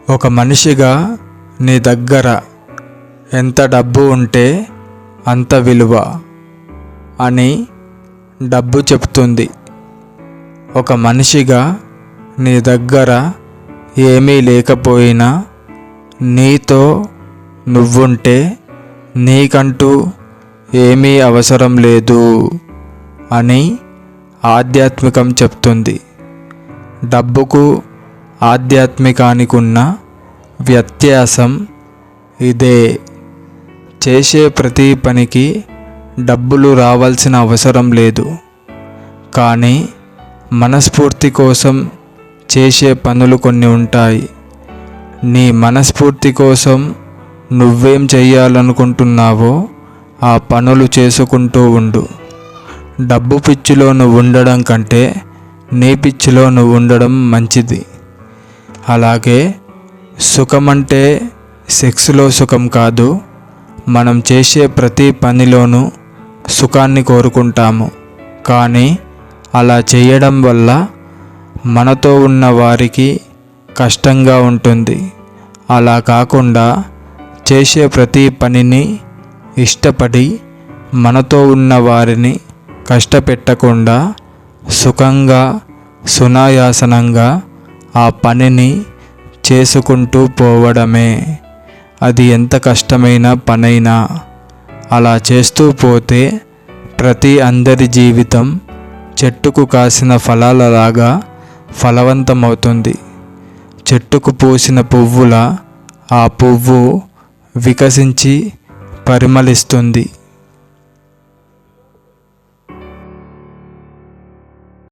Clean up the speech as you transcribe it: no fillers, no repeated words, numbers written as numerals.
ఒక మనిషిగా నీ దగ్గర ఎంత డబ్బు ఉంటే అంత విలువ అని డబ్బు చెప్తుంది. ఒక మనిషిగా నీ దగ్గర ఏమీ లేకపోయినా నీతో నువ్వుంటే నీకంటూ ఏమీ అవసరం లేదు అని ఆధ్యాత్మికం చెప్తుంది. డబ్బుకు ఆధ్యాత్మికానికి ఉన్న వ్యత్యాసం ఇదే. చేసే ప్రతి పనికి డబ్బులు రావాల్సిన అవసరం లేదు, కానీ మనస్ఫూర్తి కోసం చేసే పనులు కొన్ని ఉంటాయి. నీ మనస్ఫూర్తి కోసం నువ్వేం చెయ్యాలనుకుంటున్నావో ఆ పనులు చేసుకుంటూ ఉండు. డబ్బు పిచ్చిలో నువ్వు ఉండడం కంటే నీ పిచ్చిలో నువ్వు ఉండడం మంచిది. అలాగే సుఖం అంటే సెక్స్లో సుఖం కాదు. మనం చేసే ప్రతి పనిలోనూ సుఖాన్ని కోరుకుంటాము, కానీ అలా చేయడం వల్ల మనతో ఉన్న వారికి కష్టంగా ఉంటుంది. అలా కాకుండా చేసే ప్రతి పనిని ఇష్టపడి మనతో ఉన్న వారిని కష్టపెట్టకుండా సుఖంగా సునాయాసనంగా ఆ పనిని చేసుకుంటూ పోవడమే. అది ఎంత కష్టమైన పనైనా అలా చేస్తూ పోతే అందరి జీవితం చెట్టుకు కాసిన ఫలాలలాగా ఫలవంతమవుతుంది. చెట్టుకు పూసిన పువ్వులా ఆ పువ్వు వికసించి పరిమళిస్తుంది.